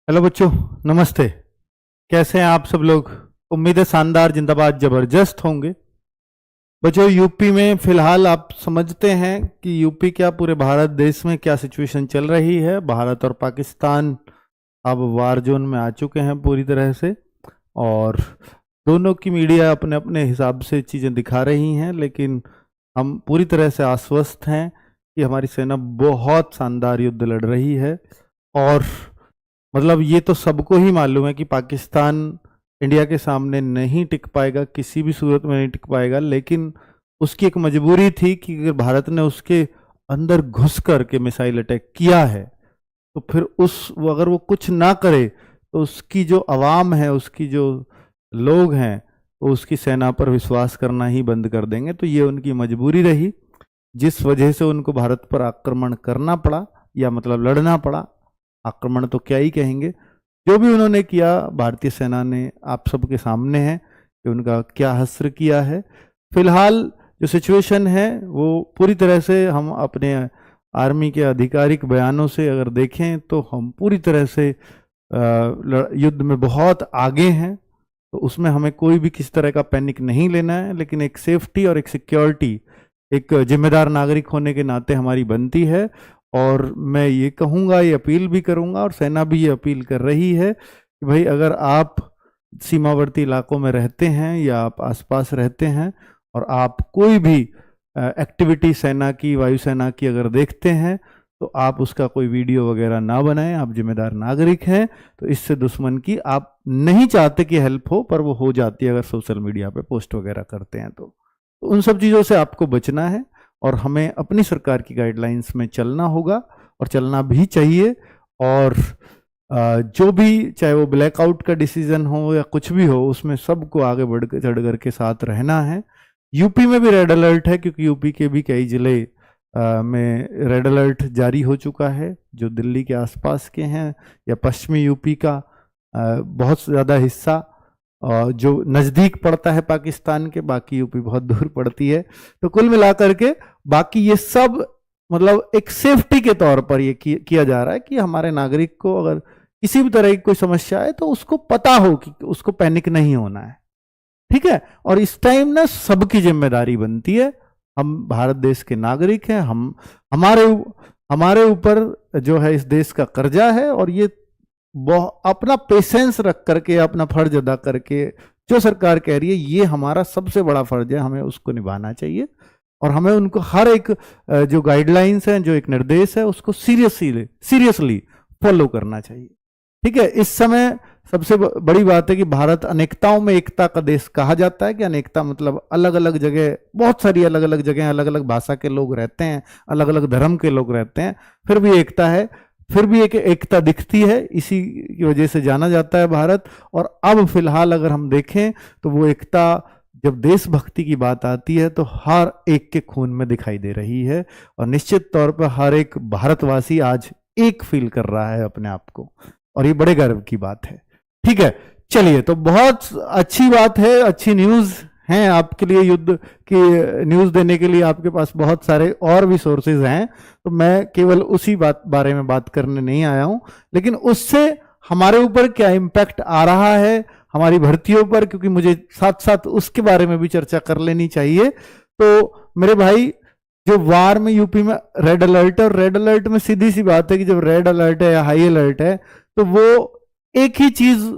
Hello बच्चों, नमस्ते। कैसे हैं आप सब लोग? उम्मीद है शानदार, जिंदाबाद, जबरदस्त होंगे। बच्चों, यूपी में फिलहाल आप समझते हैं कि यूपी क्या पूरे भारत देश में क्या सिचुएशन चल रही है। भारत और पाकिस्तान अब वार जोन में आ चुके हैं पूरी तरह से, और दोनों की मीडिया अपने अपने हिसाब से चीज़ें दिखा रही हैं, लेकिन हम पूरी तरह से आश्वस्त हैं कि हमारी सेना बहुत शानदार युद्ध लड़ रही है। और मतलब ये तो सबको ही मालूम है कि पाकिस्तान इंडिया के सामने नहीं टिक पाएगा, किसी भी सूरत में नहीं टिक पाएगा, लेकिन उसकी एक मजबूरी थी कि अगर भारत ने उसके अंदर घुस कर के मिसाइल अटैक किया है तो फिर अगर वो कुछ ना करे तो उसकी जो आवाम है, उसकी जो लोग हैं, वो उसकी सेना पर विश्वास करना ही बंद कर देंगे। तो ये उनकी मजबूरी रही, जिस वजह से उनको भारत पर आक्रमण करना पड़ा, या मतलब लड़ना पड़ा। आक्रमण तो क्या ही कहेंगे, जो भी उन्होंने किया भारतीय सेना ने आप सबके सामने है कि उनका क्या हश्र किया है। फिलहाल जो सिचुएशन है वो पूरी तरह से, हम अपने आर्मी के आधिकारिक बयानों से अगर देखें तो हम पूरी तरह से युद्ध में बहुत आगे हैं। तो उसमें हमें कोई भी किसी तरह का पैनिक नहीं लेना है, लेकिन एक सेफ्टी और एक सिक्योरिटी एक जिम्मेदार नागरिक होने के नाते हमारी बनती है। और मैं ये कहूँगा, ये अपील भी करूँगा, और सेना भी ये अपील कर रही है कि भाई अगर आप सीमावर्ती इलाकों में रहते हैं या आप आसपास रहते हैं और आप कोई भी एक्टिविटी सेना की, वायुसेना की अगर देखते हैं तो आप उसका कोई वीडियो वगैरह ना बनाएं। आप जिम्मेदार नागरिक हैं, तो इससे दुश्मन की आप नहीं चाहते कि हेल्प हो, पर वो हो जाती है अगर सोशल मीडिया पे पोस्ट वगैरह करते हैं। तो उन सब चीज़ों से आपको बचना है और हमें अपनी सरकार की गाइडलाइंस में चलना होगा, और चलना भी चाहिए। और जो भी, चाहे वो ब्लैकआउट का डिसीजन हो या कुछ भी हो, उसमें सबको आगे बढ़ चढ़ कर के साथ रहना है। यूपी में भी रेड अलर्ट है, क्योंकि यूपी के भी कई जिले में रेड अलर्ट जारी हो चुका है, जो दिल्ली के आसपास के हैं या पश्चिमी यूपी का बहुत ज़्यादा हिस्सा जो नज़दीक पड़ता है पाकिस्तान के, बाकी यूपी बहुत दूर पड़ती है। तो कुल मिलाकर के बाकी ये सब मतलब एक सेफ्टी के तौर पर ये किया जा रहा है कि हमारे नागरिक को अगर किसी भी तरह की कोई समस्या है तो उसको पता हो कि उसको पैनिक नहीं होना है। ठीक है? और इस टाइम ना सबकी जिम्मेदारी बनती है। हम भारत देश के नागरिक हैं, हम हमारे ऊपर जो है इस देश का कर्जा है, और ये अपना पेशेंस रख करके, अपना फर्ज अदा करके जो सरकार कह रही है, ये हमारा सबसे बड़ा फर्ज है, हमें उसको निभाना चाहिए। और हमें उनको हर एक जो गाइडलाइंस हैं, जो एक निर्देश है, उसको सीरियसली फॉलो करना चाहिए। ठीक है? इस समय सबसे बड़ी बात है कि भारत अनेकताओं में एकता का देश कहा जाता है। कि अनेकता मतलब अलग अलग जगह, बहुत सारी अलग अलग जगह अलग अलग भाषा के लोग रहते हैं, अलग अलग धर्म के लोग रहते हैं, फिर भी एकता है, फिर भी एक एकता दिखती है। इसी की वजह से जाना जाता है भारत। और अब फिलहाल अगर हम देखें तो वो एकता, जब देशभक्ति की बात आती है तो हर एक के खून में दिखाई दे रही है, और निश्चित तौर पर हर एक भारतवासी आज एक फील कर रहा है अपने आप को, और ये बड़े गर्व की बात है। ठीक है, चलिए, तो बहुत अच्छी बात है, अच्छी न्यूज़ हैं आपके लिए। युद्ध की न्यूज़ देने के लिए आपके पास बहुत सारे और भी सोर्सेज हैं, तो मैं केवल उसी बारे में बात करने नहीं आया हूं, लेकिन उससे हमारे ऊपर क्या इम्पैक्ट आ रहा है हमारी भर्तियों पर, क्योंकि मुझे साथ साथ उसके बारे में भी चर्चा कर लेनी चाहिए। तो मेरे भाई, जो वार में यूपी में रेड अलर्ट है, और रेड अलर्ट में सीधी सी बात है कि जब रेड अलर्ट है या हाई अलर्ट है तो वो एक ही चीज,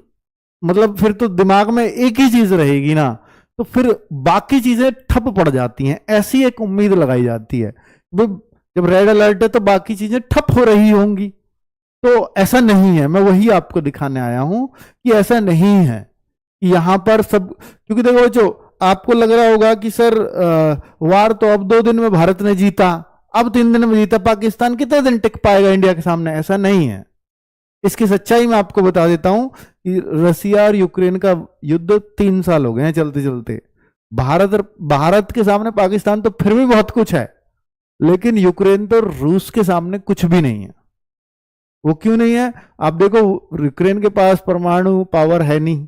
मतलब फिर तो दिमाग में एक ही चीज रहेगी ना, तो फिर बाकी चीजें ठप पड़ जाती हैं, ऐसी एक उम्मीद लगाई जाती है। जब रेड अलर्ट है तो बाकी चीजें ठप हो रही होंगी, तो ऐसा नहीं है। मैं वही आपको दिखाने आया हूं कि ऐसा नहीं है। यहां पर सब, क्योंकि देखो जो आपको लग रहा होगा कि सर वार तो अब 2 दिन में भारत ने जीता, अब 3 दिन में जीता, पाकिस्तान कितने दिन टिक पाएगा इंडिया के सामने? ऐसा नहीं है। इसकी सच्चाई मैं आपको बता देता हूं कि रसिया और यूक्रेन का युद्ध 3 साल हो गए हैं चलते चलते। भारत के सामने पाकिस्तान तो फिर भी बहुत कुछ है, लेकिन यूक्रेन तो रूस के सामने कुछ भी नहीं है। वो क्यों नहीं है? आप देखो, यूक्रेन के पास परमाणु पावर है नहीं,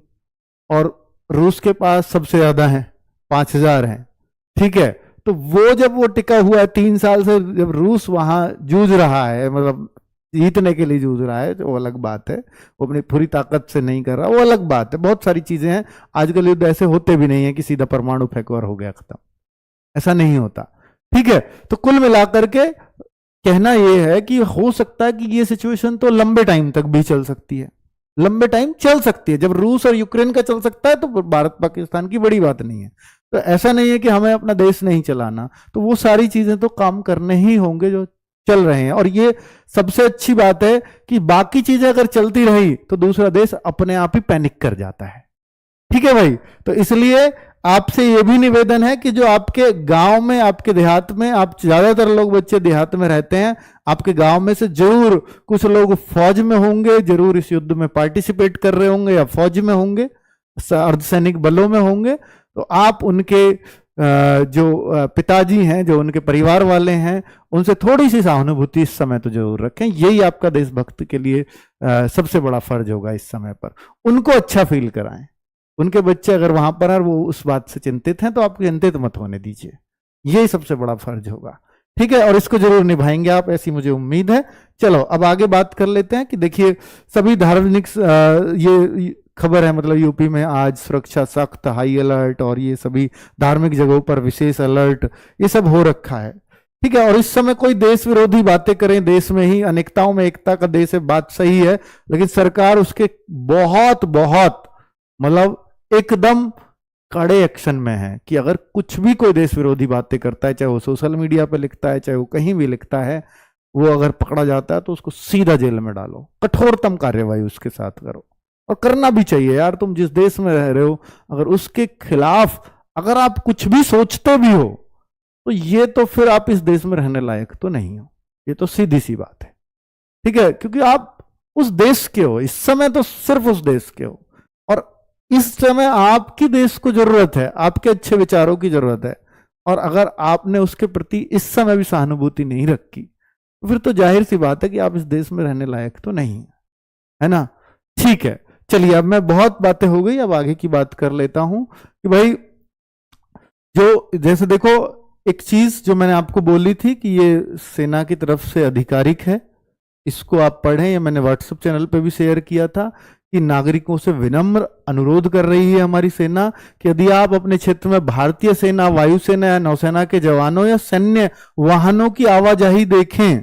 और रूस के पास सबसे ज्यादा है, 5000 है। ठीक है? तो वो जब वो टिका हुआ है 3 साल से, जब रूस वहां जूझ रहा है, मतलब जीतने के लिए जूझ रहा है वो अलग बात है, वो अपनी पूरी ताकत से नहीं कर रहा, वो अलग बात है। बहुत सारी चीजें हैं, आजकल युद्ध ऐसे होते भी नहीं है कि सीधा परमाणु फेंको और हो गया खत्म, ऐसा नहीं होता। ठीक है, तो कुल मिलाकर के कहना यह है कि हो सकता है कि ये सिचुएशन तो लंबे टाइम तक भी चल सकती है, लंबे टाइम चल सकती है। जब रूस और यूक्रेन का चल सकता है तो भारत पाकिस्तान की बड़ी बात नहीं है। तो ऐसा नहीं है कि हमें अपना देश नहीं चलाना, तो वो सारी चीजें तो काम करने ही होंगे जो चल रहे हैं। और ये सबसे अच्छी बात है कि बाकी चीजें अगर चलती रही तो दूसरा देश अपने आप ही पैनिक कर जाता है। ठीक है भाई, तो इसलिए आपसे यह भी निवेदन है कि जो आपके गांव में, आपके देहात में, आप ज्यादातर लोग बच्चे देहात में रहते हैं, आपके गांव में से जरूर कुछ लोग फौज में होंगे, जरूर इस युद्ध में पार्टिसिपेट कर रहे होंगे या फौज में होंगे, अर्धसैनिक बलों में होंगे। तो आप उनके जो पिताजी हैं, जो उनके परिवार वाले हैं, उनसे थोड़ी सी सहानुभूति इस समय तो जरूर रखें। यही आपका देशभक्त के लिए सबसे बड़ा फर्ज होगा इस समय पर। उनको अच्छा फील कराएं। उनके बच्चे अगर वहां पर हैं, वो उस बात से चिंतित हैं, तो आप चिंतित मत होने दीजिए, यही सबसे बड़ा फर्ज होगा। ठीक है, और इसको जरूर निभाएंगे आप, ऐसी मुझे उम्मीद है। चलो अब आगे बात कर लेते हैं कि देखिए सभी धार्मिक ये खबर है, मतलब यूपी में आज सुरक्षा सख्त, हाई अलर्ट, और ये सभी धार्मिक जगहों पर विशेष अलर्ट, ये सब हो रखा है। ठीक है, और इस समय कोई देश विरोधी बातें करें, देश में ही अनेकताओं में एकता का देश है, बात सही है, लेकिन सरकार उसके बहुत बहुत मतलब एकदम कड़े एक्शन में है कि अगर कुछ भी कोई देश विरोधी बातें करता है, चाहे वो सोशल मीडिया पे लिखता है, चाहे वो कहीं भी लिखता है, वो अगर पकड़ा जाता है तो उसको सीधा जेल में डालो, कठोरतम कार्यवाही उसके साथ करो। और करना भी चाहिए यार, तुम जिस देश में रह रहे हो, अगर उसके खिलाफ अगर आप कुछ भी सोचते भी हो तो ये तो फिर आप इस देश में रहने लायक तो नहीं हो, ये तो सीधी सी बात है। ठीक है, क्योंकि आप उस देश के हो, इस समय तो सिर्फ उस देश के हो, और इस समय आपकी देश को जरूरत है, आपके अच्छे विचारों की जरूरत है। और अगर आपने उसके प्रति इस समय भी सहानुभूति नहीं रखी तो फिर तो जाहिर सी बात है कि आप इस देश में रहने लायक तो नहीं है ना। ठीक है, चलिए अब मैं बहुत बातें हो गई, अब आगे की बात कर लेता हूं कि भाई जो जैसे देखो एक चीज जो मैंने आपको बोली थी कि ये सेना की तरफ से आधिकारिक है, इसको आप पढ़ें, ये मैंने व्हाट्सएप चैनल पे भी शेयर किया था कि नागरिकों से विनम्र अनुरोध कर रही है हमारी सेना कि यदि आप अपने क्षेत्र में भारतीय सेना, वायुसेना या नौसेना के जवानों या सैन्य वाहनों की आवाजाही देखें,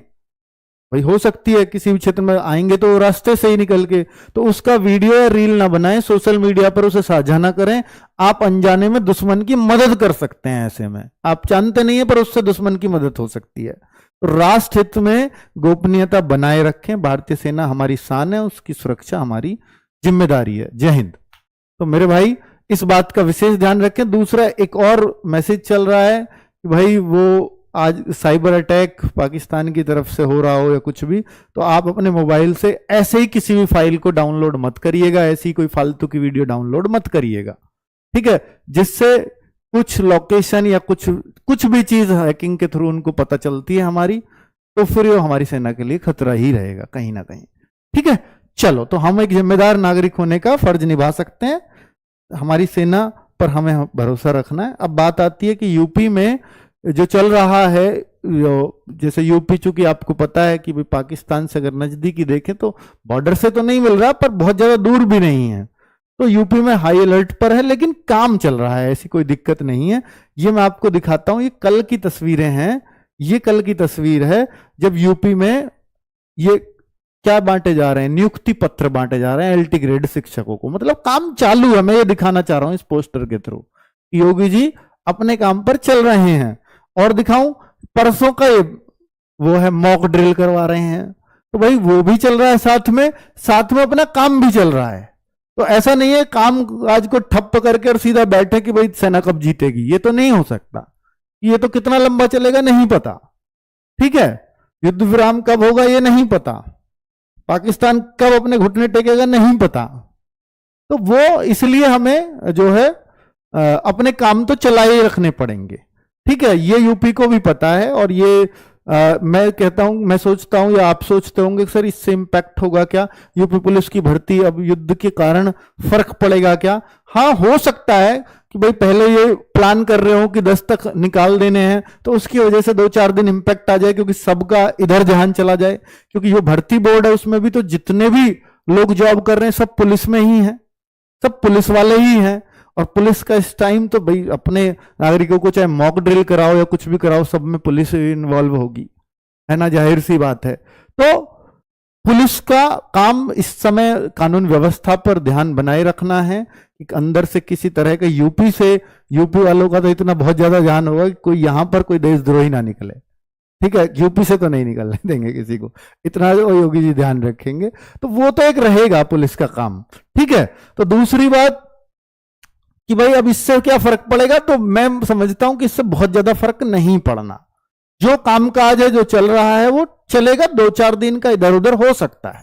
भाई हो सकती है किसी भी क्षेत्र में आएंगे तो रास्ते से ही निकल के, तो उसका वीडियो या रील ना बनाएं, सोशल मीडिया पर उसे साझा ना करें। आप अनजाने में दुश्मन की मदद कर सकते हैं, ऐसे में आप जानते नहीं है पर उससे दुश्मन की मदद हो सकती है। तो राष्ट्र हित में गोपनीयता बनाए रखें, भारतीय सेना हमारी शान है, उसकी सुरक्षा हमारी जिम्मेदारी है। जय हिंद। तो मेरे भाई इस बात का विशेष ध्यान रखें। दूसरा एक और मैसेज चल रहा है कि भाई वो आज साइबर अटैक पाकिस्तान की तरफ से हो रहा हो या कुछ भी, तो आप अपने मोबाइल से ऐसे ही किसी भी फाइल को डाउनलोड मत करिएगा, ऐसी कोई फालतू की वीडियो डाउनलोड मत करिएगा। ठीक है, जिससे कुछ लोकेशन या कुछ भी चीज हैकिंग के थ्रू उनको पता चलती है हमारी, तो फिर वो हमारी सेना के लिए खतरा ही रहेगा कहीं ना कहीं। ठीक है, चलो तो हम एक जिम्मेदार नागरिक होने का फर्ज निभा सकते हैं, हमारी सेना पर हमें भरोसा रखना है। अब बात आती है कि यूपी में जो चल रहा है, जैसे यूपी चूंकि आपको पता है कि पाकिस्तान से अगर नजदीकी देखें तो बॉर्डर से तो नहीं मिल रहा पर बहुत ज्यादा दूर भी नहीं है, तो यूपी में हाई अलर्ट पर है, लेकिन काम चल रहा है, ऐसी कोई दिक्कत नहीं है। ये मैं आपको दिखाता हूं, ये कल की तस्वीरें हैं, ये कल की तस्वीर है जब यूपी में ये क्या बांटे जा रहे हैं, नियुक्ति पत्र बांटे जा रहे हैं एलटी ग्रेड शिक्षकों को, मतलब काम चालू है। मैं ये दिखाना चाह रहा हूं इस पोस्टर के थ्रू, योगी जी अपने काम पर चल रहे हैं। और दिखाऊं, परसों का ये वो है मॉक ड्रिल करवा रहे हैं, तो भाई वो भी चल रहा है, साथ में अपना काम भी चल रहा है। तो ऐसा नहीं है काम आज को ठप्प करके और सीधा बैठे कि भाई सेना कब जीतेगी, ये तो नहीं हो सकता। ये तो कितना लंबा चलेगा नहीं पता। ठीक है, युद्ध विराम कब होगा ये नहीं पता, पाकिस्तान कब अपने घुटने टेकेगा नहीं पता। तो वो इसलिए हमें जो है अपने काम तो चलाए रखने पड़ेंगे। ठीक है, ये यूपी को भी पता है, और ये मैं कहता हूं, मैं सोचता हूं या आप सोचते होंगे सर इससे इंपैक्ट होगा क्या, यूपी पुलिस की भर्ती अब युद्ध के कारण फर्क पड़ेगा क्या? हाँ, हो सकता है कि भाई पहले ये प्लान कर रहे हो कि 10 तक निकाल देने हैं, तो उसकी वजह से 2-4 दिन इंपैक्ट आ जाए, क्योंकि सबका इधर ध्यान चला जाए। क्योंकि जो भर्ती बोर्ड है उसमें भी तो जितने भी लोग जॉब कर रहे हैं सब पुलिस में ही हैं, सब पुलिस वाले ही हैं। और पुलिस का इस टाइम तो भाई अपने नागरिकों को चाहे मॉक ड्रिल कराओ या कुछ भी कराओ, सब में पुलिस इन्वॉल्व होगी, है ना, जाहिर सी बात है। तो पुलिस का काम इस समय कानून व्यवस्था पर ध्यान बनाए रखना है कि अंदर से किसी तरह का यूपी वालों का तो इतना बहुत ज्यादा ध्यान होगा कि कोई यहां पर कोई देशद्रोही ना निकले, ठीक है, यूपी से तो नहीं निकलने देंगे किसी को, इतना जो योगी जी ध्यान रखेंगे। तो वो तो एक रहेगा पुलिस का काम, ठीक है। तो दूसरी बात कि भाई अब इससे क्या फर्क पड़ेगा, तो मैं समझता हूं कि इससे बहुत ज्यादा फर्क नहीं पड़ना। जो कामकाज है, जो चल रहा है, वो चलेगा, 2-4 दिन का इधर उधर हो सकता है,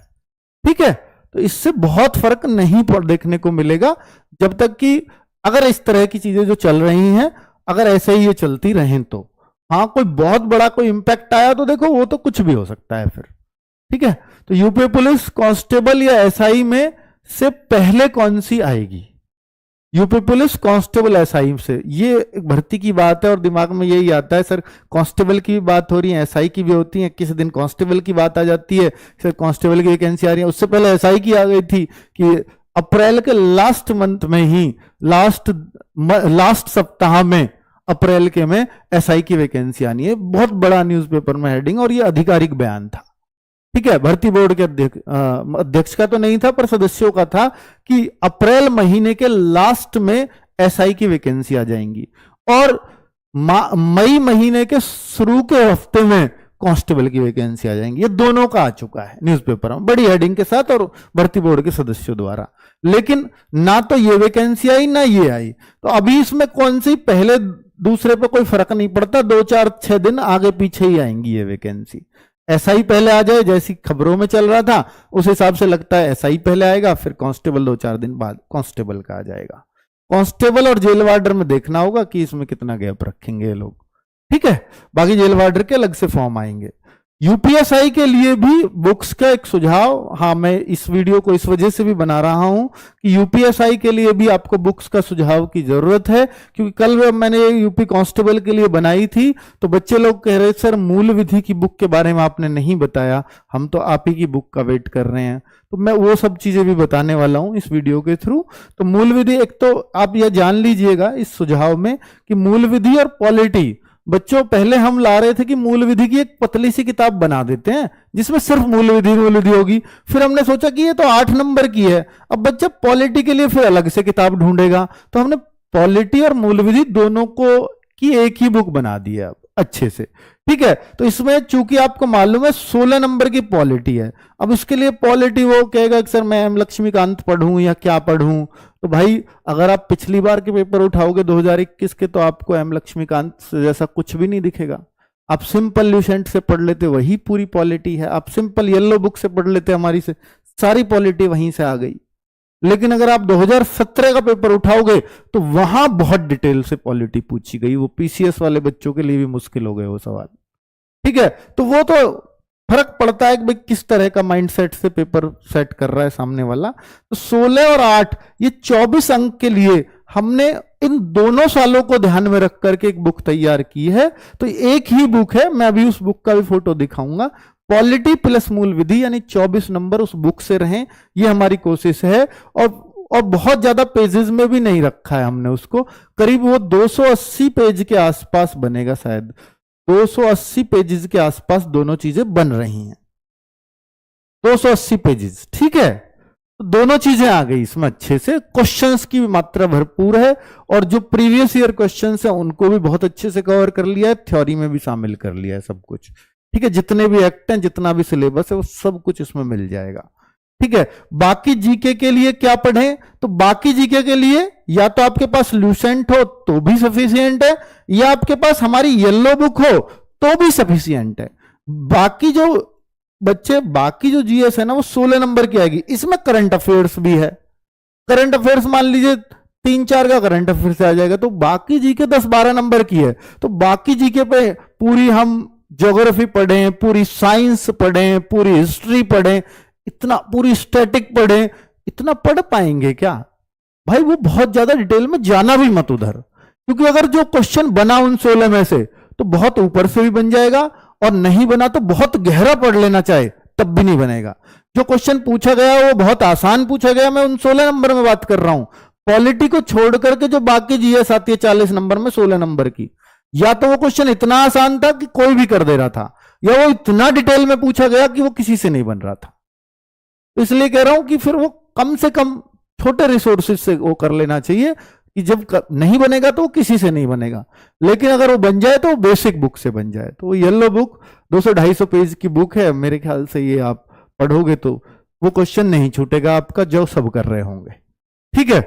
ठीक है। तो इससे बहुत फर्क नहीं देखने को मिलेगा, जब तक कि अगर इस तरह की चीजें जो चल रही हैं अगर ऐसे ही ये चलती रहें तो। हाँ, कोई बहुत बड़ा कोई इंपैक्ट आया तो देखो वो तो कुछ भी हो सकता है फिर, ठीक है। तो यूपी पुलिस कांस्टेबल या एसआई में से पहले कौन सी आएगी? यूपी पुलिस कांस्टेबल एसआई से, ये एक भर्ती की बात है और दिमाग में यही आता है, सर कांस्टेबल की भी बात हो रही है, एसआई की भी होती है, किसी दिन कांस्टेबल की बात आ जाती है, सर कांस्टेबल की वैकेंसी आ रही है। उससे पहले एसआई की आ गई थी कि अप्रैल के लास्ट मंथ में ही, लास्ट सप्ताह में, अप्रैल के में एसआई की वैकेंसी आनी है। बहुत बड़ा न्यूज़पेपर में हेडिंग, और ये आधिकारिक बयान था, ठीक है। भर्ती बोर्ड के अध्यक्ष का तो नहीं था, पर सदस्यों का था कि अप्रैल महीने के लास्ट में एसआई की वैकेंसी आ जाएंगी, और मई महीने के शुरू के हफ्ते में कांस्टेबल की वैकेंसी आ जाएंगी। ये दोनों का आ चुका है न्यूज़पेपर में बड़ी हेडिंग के साथ और भर्ती बोर्ड के सदस्यों द्वारा। लेकिन ना तो ये वैकेंसी आई ना ये आई, तो अभी इसमें कौन सी पहले दूसरे पे कोई फर्क नहीं पड़ता, 2-4-6 दिन आगे पीछे ही आएंगी ये वैकेंसी। एसआई पहले आ जाए जैसी खबरों में चल रहा था, उस हिसाब से लगता है एसआई पहले आएगा, फिर कांस्टेबल 2-4 दिन बाद कांस्टेबल का आ जाएगा। कांस्टेबल और जेल वार्डर में देखना होगा कि इसमें कितना गैप रखेंगे ये लोग, ठीक है। बाकी जेल वार्डर के अलग से फॉर्म आएंगे। यूपीएसआई के लिए भी बुक्स का एक सुझाव, हाँ मैं इस वीडियो को इस वजह से भी बना रहा हूं कि यूपीएसआई के लिए भी आपको बुक्स का सुझाव की जरूरत है, क्योंकि कल मैंने यूपी कांस्टेबल के लिए बनाई थी तो बच्चे लोग कह रहे सर मूल विधि की बुक के बारे में आपने नहीं बताया, हम तो आप ही की बुक का वेट कर रहे हैं। तो मैं वो सब चीजें भी बताने वाला हूं इस वीडियो के थ्रू। तो मूल विधि, एक तो आप यह जान लीजिएगा इस सुझाव में कि मूल विधि और पॉलिटी, बच्चों पहले हम ला रहे थे कि मूल विधि की एक पतली सी किताब बना देते हैं जिसमें सिर्फ मूल विधि होगी, फिर हमने सोचा कि ये तो 8 नंबर की है, अब बच्चा पॉलिटी के लिए फिर अलग से किताब ढूंढेगा, तो हमने पॉलिटी और मूल विधि दोनों को की एक ही बुक बना दी है अब अच्छे से, ठीक है। तो इसमें चूंकि आपको मालूम है 16 नंबर की पॉलिटी है, अब उसके लिए पॉलिटी वो कहेगा कि सर मैं एम लक्ष्मीकांत पढ़ूं या क्या पढ़ूं, तो भाई अगर आप पिछली बार के पेपर उठाओगे 2021 के, तो आपको एम लक्ष्मीकांत जैसा कुछ भी नहीं दिखेगा। आप सिंपल ल्यूसेंट से पढ़ लेते, वही पूरी पॉलिटी है, आप सिंपल येलो बुक से पढ़ लेते हमारी से, सारी पॉलिटी वहीं से आ गई। लेकिन अगर आप 2017 का पेपर उठाओगे तो वहां बहुत डिटेल से पॉलिटी पूछी गई, वो पीसीएस वाले बच्चों के लिए भी मुश्किल हो गए वो सवाल, ठीक है। तो वो तो फर्क पड़ता है कि भाई किस तरह का माइंडसेट से पेपर सेट कर रहा है सामने वाला। तो 16 और 8 ये 24 अंक के लिए हमने इन दोनों सालों को ध्यान में रख करके एक बुक तैयार की है। तो एक ही बुक है, मैं अभी उस बुक का भी फोटो दिखाऊंगा, पॉलिटी प्लस मूल विधि, यानी 24 नंबर उस बुक से रहें, ये हमारी कोशिश है। और बहुत ज्यादा पेजेस में भी नहीं रखा है हमने उसको, करीब वो 280 पेज के आसपास बनेगा, शायद 280 पेजेस के आसपास दोनों चीजें बन रही हैं, 280 पेजेस, ठीक है। तो दोनों चीजें आ गई इसमें अच्छे से, क्वेश्चंस की भी मात्रा भरपूर है, और जो प्रीवियस ईयर क्वेश्चंस है उनको भी बहुत अच्छे से कवर कर लिया है, थ्योरी में भी शामिल कर लिया है सब कुछ, ठीक है। जितने भी एक्ट हैं, जितना भी सिलेबस है, वो सब कुछ इसमें मिल जाएगा, ठीक है। बाकी जीके के लिए क्या पढ़ें, तो बाकी जीके के लिए या तो आपके पास ल्यूसेंट हो तो भी सफिशियंट है, या आपके पास हमारी येलो बुक हो तो भी सफिशियंट है। बाकी जो बच्चे, बाकी जो जीएस है ना, वो 16 नंबर की आएगी, इसमें करंट अफेयर्स भी है। करंट अफेयर्स मान लीजिए 3-4 का करंट अफेयर्स आ जाएगा, तो बाकी जीके 10-12 नंबर की है। तो बाकी जीके पे पूरी हम ज्योग्राफी पढ़ें, पूरी साइंस पढ़ें, पूरी हिस्ट्री पढ़ें, इतना पूरी स्टैटिक पढ़ें, इतना पढ़ पाएंगे क्या? भाई वो बहुत ज्यादा डिटेल में जाना भी मत उधर, क्योंकि अगर जो क्वेश्चन बना उन 16 में से तो बहुत ऊपर से भी बन जाएगा, और नहीं बना तो बहुत गहरा पढ़ लेना चाहे तब भी नहीं बनेगा। जो क्वेश्चन पूछा गया वो बहुत आसान पूछा गया, मैं उन 16 नंबर में बात कर रहा हूं, पॉलिटी को छोड़ करके जो बाकी जीएस आती है 40 नंबर में 16 नंबर की, या तो वो क्वेश्चन इतना आसान था कि कोई भी कर दे रहा था, या वो इतना डिटेल में पूछा गया कि वो किसी से नहीं बन रहा था। तो इसलिए कह रहा हूं कि फिर वो कम से कम छोटे रिसोर्सेज से वो कर लेना चाहिए, कि जब नहीं बनेगा तो वो किसी से नहीं बनेगा, लेकिन अगर वो बन जाए तो वो बेसिक बुक से बन जाए। तो वो येलो बुक 200-250 पेज की बुक है, मेरे ख्याल से ये आप पढ़ोगे तो वो क्वेश्चन नहीं छूटेगा आपका, जो सब कर रहे होंगे। ठीक है,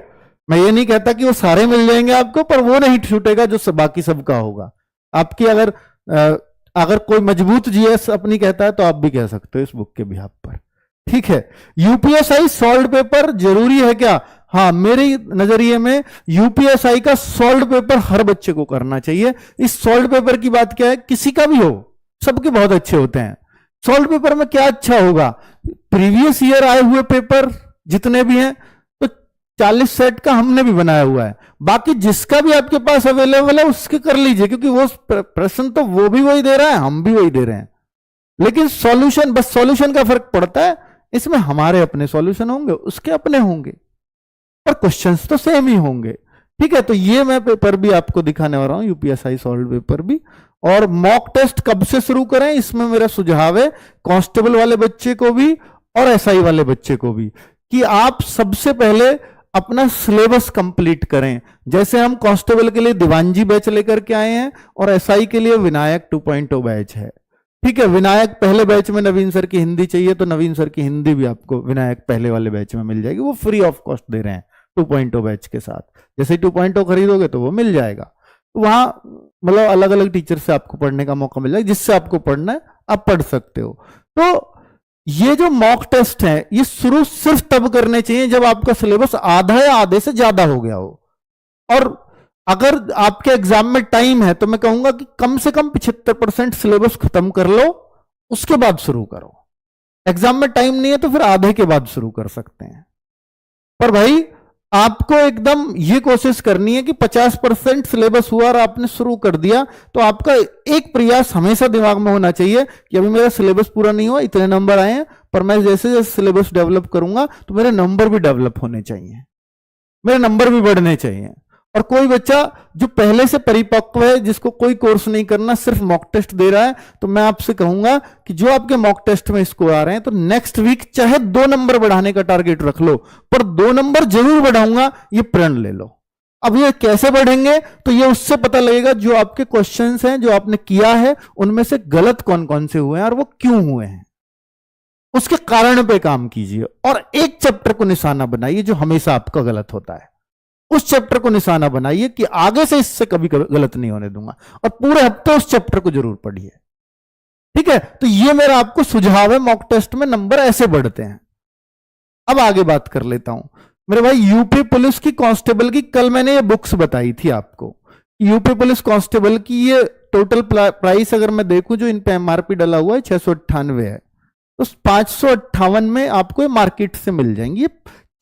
मैं ये नहीं कहता कि वो सारे मिल जाएंगे आपको, पर वो नहीं छूटेगा जो सब बाकी सबका होगा आपकी। अगर कोई मजबूत जीएस अपनी कहता है तो आप भी कह सकते हो इस बुक के बिहाफ पर। ठीक है, यूपीएसआई सॉल्व पेपर जरूरी है क्या? हाँ, मेरे नजरिए में यूपीएसआई का सॉल्व पेपर हर बच्चे को करना चाहिए। इस सॉल्व पेपर की बात क्या है, किसी का भी हो, सबके बहुत अच्छे होते हैं। सॉल्व पेपर में क्या अच्छा होगा, प्रीवियस ईयर आए हुए पेपर जितने भी हैं तो 40 सेट का हमने भी बनाया हुआ है, बाकी जिसका भी आपके पास अवेलेबल है उसके कर लीजिए, क्योंकि वो प्रश्न तो वो भी वही दे रहा है, हम भी वही दे रहे हैं। लेकिन सॉल्यूशन, बस सॉल्यूशन का फर्क पड़ता है, इसमें हमारे अपने सॉल्यूशन होंगे, उसके अपने होंगे, पर क्वेश्चंस तो सेम ही होंगे। ठीक है, तो ये मैं पेपर भी आपको दिखाने वाला हूं, यूपीएसआई सॉल्व पेपर भी। और मॉक टेस्ट कब से शुरू करें, इसमें मेरा सुझाव है कांस्टेबल वाले बच्चे को भी और एसआई वाले बच्चे को भी, कि आप सबसे पहले अपना सिलेबस कंप्लीट करें। जैसे हम कांस्टेबल के लिए दीवानजी बैच लेकर के आए हैं और एसआई के लिए विनायक 2.0 बैच है। ठीक है, विनायक पहले बैच में नवीन सर की हिंदी चाहिए तो नवीन सर की हिंदी भी आपको विनायक पहले वाले बैच में मिल जाएगी, वो फ्री ऑफ कॉस्ट दे रहे हैं 2.0 बैच के साथ। जैसे 2.0 खरीदोगे तो वो मिल जाएगा। तो वहां मतलब अलग अलग टीचर से आपको पढ़ने का मौका मिल जाएगा, जिससे आपको पढ़ना है आप पढ़ सकते हो। तो ये जो मॉक टेस्ट है ये शुरू सिर्फ तब करने चाहिए जब आपका सिलेबस आधा या आधे से ज्यादा हो गया हो, और अगर आपके एग्जाम में टाइम है तो मैं कहूंगा कि कम से कम 75% सिलेबस खत्म कर लो, उसके बाद शुरू करो। एग्जाम में टाइम नहीं है तो फिर आधे के बाद शुरू कर सकते हैं, पर भाई आपको एकदम ये कोशिश करनी है कि 50% सिलेबस हुआ और आपने शुरू कर दिया, तो आपका एक प्रयास हमेशा दिमाग में होना चाहिए कि अभी मेरा सिलेबस पूरा नहीं हुआ, इतने नंबर आए हैं, पर मैं जैसे जैसे सिलेबस डेवलप करूंगा तो मेरे नंबर भी डेवलप होने चाहिए, मेरे नंबर भी बढ़ने चाहिए। और कोई बच्चा जो पहले से परिपक्व है, जिसको कोई कोर्स नहीं करना, सिर्फ मॉक टेस्ट दे रहा है, तो मैं आपसे कहूंगा कि जो आपके मॉक टेस्ट में स्कोर आ रहे हैं, तो नेक्स्ट वीक चाहे 2 नंबर बढ़ाने का टारगेट रख लो, पर 2 नंबर जरूर बढ़ाऊंगा, ये प्रण ले लो। अब ये कैसे बढ़ेंगे, तो ये उससे पता लगेगा जो आपके क्वेश्चंस हैं जो आपने किया है उनमें से गलत कौन कौन से हुए हैं और वो क्यों हुए हैं, उसके कारण पे काम कीजिए। और एक चैप्टर को निशाना बनाइए जो हमेशा आपका गलत होता है, उस चैप्टर को निशाना बनाइए कि आगे से इससे कभी गलत नहीं होने दूंगा, और पूरे हफ्ते उस चैप्टर को जरूर पढ़िए। ठीक है, तो ये मेरा आपको सुझाव है, मॉक टेस्ट में नंबर ऐसे बढ़ते हैं। अब आगे बात कर लेता हूं मेरे भाई, यूपी पुलिस की कांस्टेबल की कल मैंने ये बुक्स बताई थी आपको, यूपी पुलिस कांस्टेबल की ये टोटल प्राइस अगर मैं देखूं जो इन पे एमआरपी डला हुआ है 698 है, तो 558 में आपको ये मार्केट से मिल जाएंगी।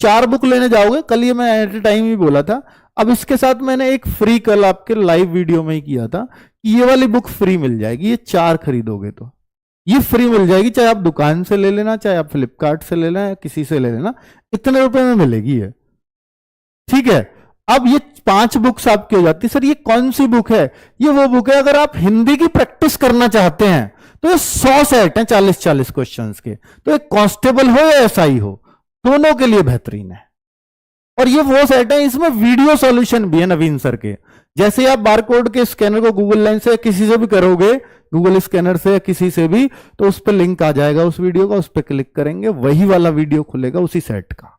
4 बुक लेने जाओगे, कल ये मैं एट ए टाइम ही बोला था, अब इसके साथ मैंने एक फ्री कल आपके लाइव वीडियो में ही किया था कि ये वाली बुक फ्री मिल जाएगी, ये 4 खरीदोगे तो ये फ्री मिल जाएगी, चाहे आप दुकान से ले लेना, चाहे आप फ्लिपकार्ट से ले लेना, या किसी से ले लेना, इतने रुपए में मिलेगी ये। ठीक है, अब ये 5 बुक्स आपकी हो जाती है। सर ये कौन सी बुक है? ये वो बुक है अगर आप हिंदी की प्रैक्टिस करना चाहते हैं तो ये 100 सेट हैं 40-40 क्वेश्चंस के, तो एक कांस्टेबल हो या एसआई हो, दोनों के लिए बेहतरीन है। और ये वो सेट है, इसमें वीडियो सॉल्यूशन भी है नवीन सर के। जैसे आप बारकोड के स्कैनर को गूगल लाइन से किसी से भी करोगे, गूगल स्कैनर से या किसी से भी, तो उस पर लिंक आ जाएगा उस वीडियो का, उस पर क्लिक करेंगे वही वाला वीडियो खुलेगा उसी सेट का।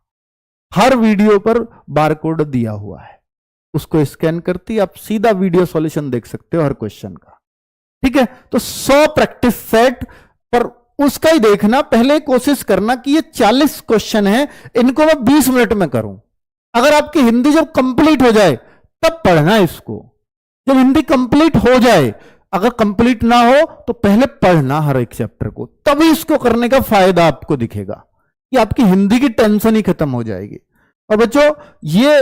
हर वीडियो पर बारकोड दिया हुआ है, उसको स्कैन करती आप सीधा वीडियो सॉल्यूशन देख सकते हो हर क्वेश्चन का। ठीक है, तो 100 प्रैक्टिस सेट पर उसका ही देखना, पहले कोशिश करना कि ये 40 क्वेश्चन है, इनको मैं 20 मिनट में करूं। अगर आपकी हिंदी जब कंप्लीट हो जाए तब पढ़ना इसको, जब हिंदी कंप्लीट हो जाए, अगर कंप्लीट ना हो तो पहले पढ़ना हर एक चैप्टर को, तभी इसको करने का फायदा आपको दिखेगा कि आपकी हिंदी की टेंशन ही खत्म हो जाएगी। और बच्चों ये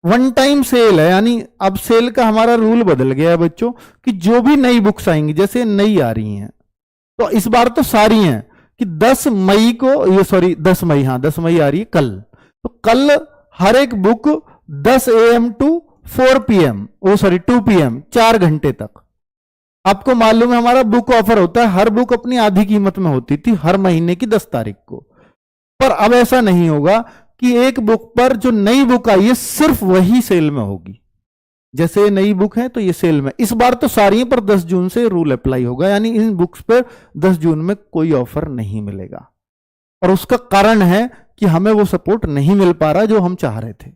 वन टाइम सेल है, यानी अब सेल का हमारा रूल बदल गया है बच्चों कि जो भी नई बुक्स आएंगी, जैसे नई आ रही हैं तो इस बार तो सारी हैं कि 10 मई को, ये सॉरी 10 मई, हाँ 10 मई आ रही है कल, तो कल हर एक book 10 AM to 4 PM, oh sorry 2 PM, 4 घंटे तक। आपको मालूम है हमारा बुक ऑफर होता है, हर बुक अपनी आधी कीमत में होती थी हर महीने की 10 तारीख को, पर अब ऐसा नहीं होगा कि एक बुक पर जो नई बुक आई है सिर्फ वही सेल में होगी। जैसे ये नई बुक है तो ये सेल में, इस बार तो सारी पर 10 जून से रूल अप्लाई होगा, यानी इन बुक्स पर 10 जून में कोई ऑफर नहीं मिलेगा। और उसका कारण है कि हमें वो सपोर्ट नहीं मिल पा रहा जो हम चाह रहे थे।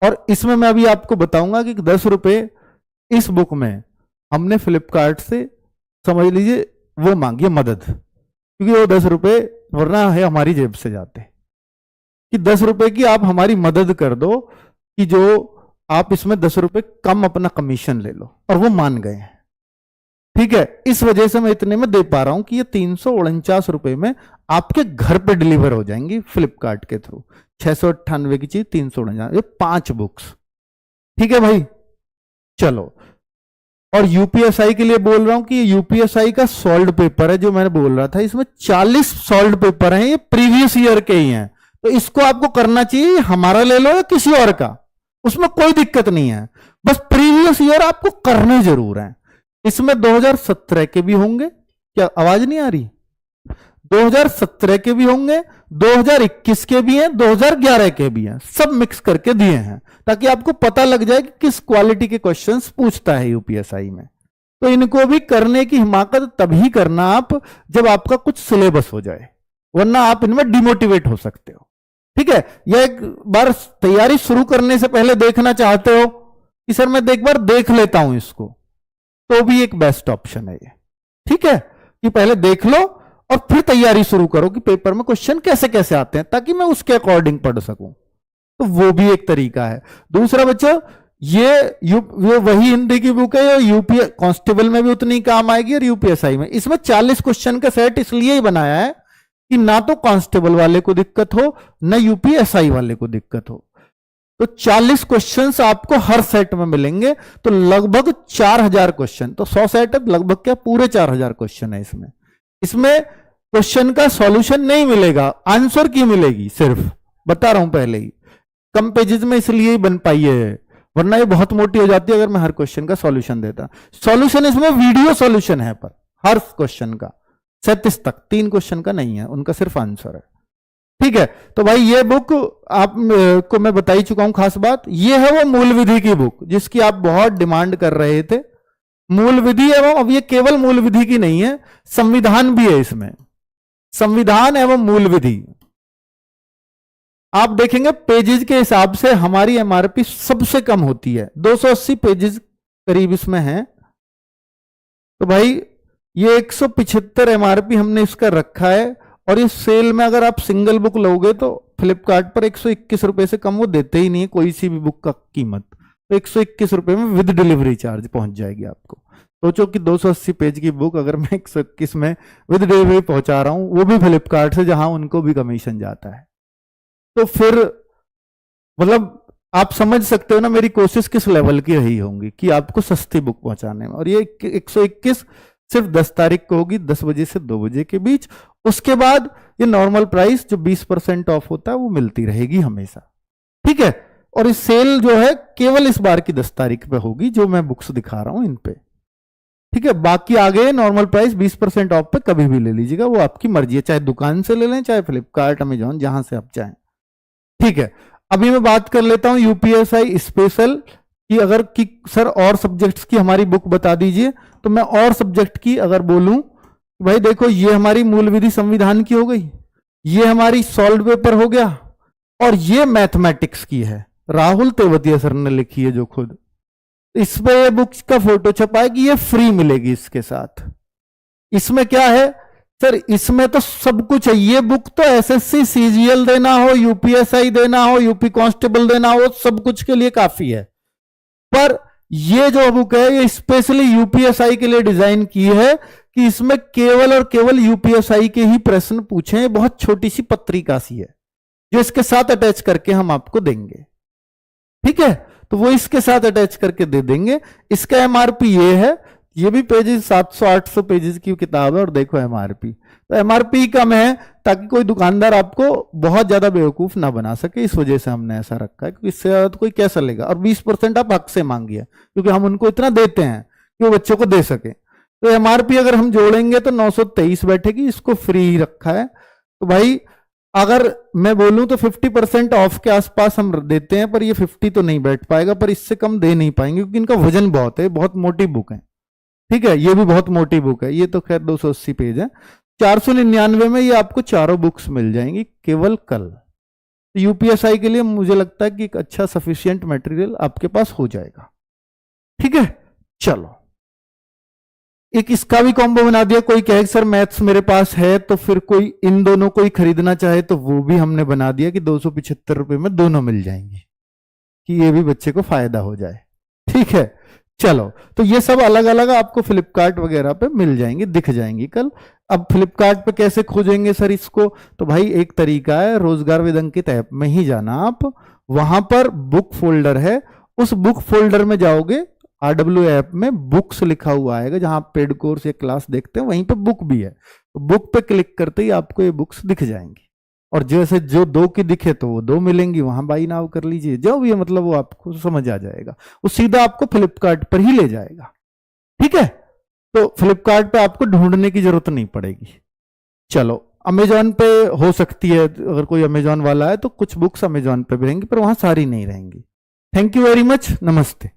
और इसमें मैं अभी आपको बताऊंगा कि 10 रुपए इस बुक में हमने फ्लिपकार्ट से, समझ लीजिए वो मांगी मदद, क्योंकि वो 10 रुपए वरना है हमारी जेब से जाते, कि 10 रुपए की आप हमारी मदद कर दो कि जो आप इसमें 10 रुपए कम अपना कमीशन ले लो, और वो मान गए हैं। ठीक है, इस वजह से मैं इतने में दे पा रहा हूं कि ये 349 रुपए में आपके घर पे डिलीवर हो जाएंगी फ्लिपकार्ट के थ्रू। 698 की चीज 349, ये 5 बुक्स। ठीक है भाई, चलो। और यूपीएसआई के लिए बोल रहा हूं कि यूपीएसआई का सॉल्व पेपर है, जो मैंने बोल रहा था, इसमें 40 सॉल्व पेपर हैं, ये प्रीवियस ईयर के ही हैं, तो इसको आपको करना चाहिए, हमारा ले लो या किसी और का, उसमें कोई दिक्कत नहीं है, बस प्रीवियस ईयर आपको करने जरूर है। इसमें 2017 के भी होंगे, क्या आवाज नहीं आ रही? 2017 के भी होंगे, 2021 के भी हैं, 2011 के भी हैं, सब मिक्स करके दिए हैं, ताकि आपको पता लग जाए कि किस क्वालिटी के क्वेश्चंस पूछता है यूपीएसआई में। तो इनको भी करने की हिमाकत तभी करना आप जब आपका कुछ सिलेबस हो जाए, वरना आप इनमें डिमोटिवेट हो सकते हो। ठीक है, या एक बार तैयारी शुरू करने से पहले देखना चाहते हो कि सर मैं एक बार देख लेता हूं इसको, तो भी एक बेस्ट ऑप्शन है ये। ठीक है, कि पहले देख लो और फिर तैयारी शुरू करो कि पेपर में क्वेश्चन कैसे कैसे आते हैं, ताकि मैं उसके अकॉर्डिंग पढ़ सकूं, तो वो भी एक तरीका है। दूसरा बच्चों, ये वही हिंदी की बुक है, यूपी कांस्टेबल में भी उतनी काम आएगी और यूपीएसआई में। इसमें 40 क्वेश्चन का सेट इसलिए ही बनाया है कि ना तो कांस्टेबल वाले को दिक्कत हो, ना यूपीएसआई वाले को दिक्कत हो। तो 40 क्वेश्चंस आपको हर सेट में मिलेंगे, तो लगभग 4000 क्वेश्चन, तो 100 सेट है, लगभग क्या पूरे 4000 क्वेश्चन है इसमें। इसमें क्वेश्चन का सॉल्यूशन नहीं मिलेगा, आंसर की मिलेगी सिर्फ, बता रहा हूं पहले ही। कम पेजेस में इसलिए ही बन पाई है, वरना ये बहुत मोटी हो जाती है अगर मैं हर क्वेश्चन का सॉल्यूशन देता। सॉल्यूशन इसमें वीडियो सॉल्यूशन है, पर हर क्वेश्चन का 37 तक, 3 क्वेश्चन का नहीं है, उनका सिर्फ आंसर है। ठीक है, तो भाई ये बुक आप को मैं बता ही चुका हूं। खास बात ये है वो मूल विधि की बुक, जिसकी आप बहुत डिमांड कर रहे थे। मूल विधि एवं, अब ये केवल मूल विधि की नहीं है, संविधान भी है इसमें, संविधान एवं मूल विधि। आप देखेंगे पेजेस के हिसाब से हमारी एमआरपी सबसे कम होती है, 280 पेजेस करीब इसमें है। तो भाई ये 175 एमआरपी हमने इसका रखा है, और ये सेल में अगर आप सिंगल बुक लोगे तो फ्लिपकार्ट पर 121 रुपए से कम वो देते ही नहीं है कोई सी भी बुक का कीमत। तो 121 रुपए में विद डिलीवरी चार्ज पहुंच जाएगी आपको। सोचो कि 280 पेज की बुक अगर मैं 121 में विद डिलीवरी पहुंचा रहा हूं, वो भी फ्लिपकार्ट से, जहां उनको भी कमीशन जाता है, तो फिर मतलब आप समझ सकते हो ना मेरी कोशिश किस लेवल की रही होंगी कि आपको सस्ती बुक पहुंचाने में। और ये 121 सिर्फ 10 तारीख को होगी, 10 बजे से 2 बजे के बीच। उसके बाद ये नॉर्मल प्राइस जो 20% ऑफ होता है वो मिलती रहेगी हमेशा। ठीक है, और इस सेल जो है केवल इस बार की 10 तारीख पे होगी, जो मैं बुक्स दिखा रहा हूं इन पे। ठीक है, बाकी आगे नॉर्मल प्राइस 20% ऑफ पे कभी भी ले लीजिएगा, वो आपकी मर्जी है, चाहे दुकान से ले लें, चाहे फ्लिपकार्ट, अमेजॉन, जहां से आप चाहें। ठीक है, अभी मैं बात कर लेता हूं यूपीएसआई स्पेशल की। अगर कि सर और सब्जेक्ट्स की हमारी बुक बता दीजिए, तो मैं और सब्जेक्ट की अगर बोलूं, भाई देखो ये हमारी मूल विधि संविधान की हो गई, ये हमारी सॉल्व पेपर हो गया, और ये मैथमेटिक्स की है, राहुल तेवतिया सर ने लिखी है जो खुद। इस पे ये बुक का फोटो छपा है कि ये फ्री मिलेगी इसके साथ। इसमें क्या है सर, इसमें तो सब कुछ है। ये बुक तो एसएससी सीजीएल देना हो, यूपीएसआई देना हो, यूपी कांस्टेबल देना हो, सब कुछ के लिए काफी है। पर ये जो बुक है ये स्पेशली यूपीएसआई के लिए डिजाइन की है कि इसमें केवल और केवल यूपीएसआई के ही प्रश्न पूछे। बहुत छोटी सी पत्रिका सी है, जो इसके साथ अटैच करके हम आपको देंगे। ठीक है, तो वो इसके साथ अटैच करके दे देंगे। इसका एमआरपी ये है, ये भी पेजेस 700-800 पेजेस की किताब है, और देखो एमआरपी, तो एमआरपी कम है ताकि कोई दुकानदार आपको बहुत ज्यादा बेवकूफ ना बना सके, इस वजह से हमने ऐसा रखा है, क्योंकि इससे ज्यादा तो कोई कैसा लेगा। और 20% आप हक से मांगिए, क्योंकि हम उनको इतना देते हैं कि वो बच्चों को दे सके। तो एमआरपी अगर हम जोड़ेंगे तो 923 बैठेगी, इसको फ्री रखा है। तो भाई अगर मैं बोलूं तो 50% ऑफ के आसपास हम देते हैं, पर ये 50 तो नहीं बैठ पाएगा, पर इससे कम दे नहीं पाएंगे क्योंकि इनका वजन बहुत है, बहुत मोटी बुक है। ठीक है, ये भी बहुत मोटी बुक है, ये तो खैर 280 पेज है। 499 में ये आपको चारों बुक्स मिल जाएंगी केवल कल। तो यूपीएसआई के लिए मुझे लगता है कि एक अच्छा सफिशिएंट मटेरियल आपके पास हो जाएगा। ठीक है, चलो एक इसका भी कॉम्बो बना दिया। कोई कहे सर मैथ्स मेरे पास है, तो फिर कोई इन दोनों को ही खरीदना चाहे तो वो भी हमने बना दिया कि 275 रुपए में दोनों मिल जाएंगी, कि ये भी बच्चे को फायदा हो जाए। ठीक है, चलो तो ये सब अलग अलग आपको फ्लिपकार्ट वगैरह पे मिल जाएंगी, दिख जाएंगी कल। अब फ्लिपकार्ट पे कैसे खोजेंगे सर इसको? तो भाई एक तरीका है, रोजगार विद अंकित ऐप में ही जाना आप, वहां पर बुक फोल्डर है, उस बुक फोल्डर में जाओगे, RW ऐप में बुक्स लिखा हुआ आएगा, जहां आप पेड कोर्स या क्लास देखते हैं वहीं पे बुक भी है। तो बुक पे क्लिक करते ही आपको ये बुक्स दिख जाएंगी, और जैसे जो 2 की दिखे तो वो 2 मिलेंगी, वहां बाई नाउ कर लीजिए, जो भी है, मतलब वो आपको समझ आ जाएगा, वो सीधा आपको फ्लिपकार्ट पर ही ले जाएगा। ठीक है, तो फ्लिपकार्ट पे आपको ढूंढने की जरूरत नहीं पड़ेगी। चलो अमेजॉन पे हो सकती है, अगर कोई अमेजॉन वाला है तो कुछ बुक्स अमेजॉन पे भी रहेंगी, पर वहां सारी नहीं रहेंगी। थैंक यू वेरी मच, नमस्ते।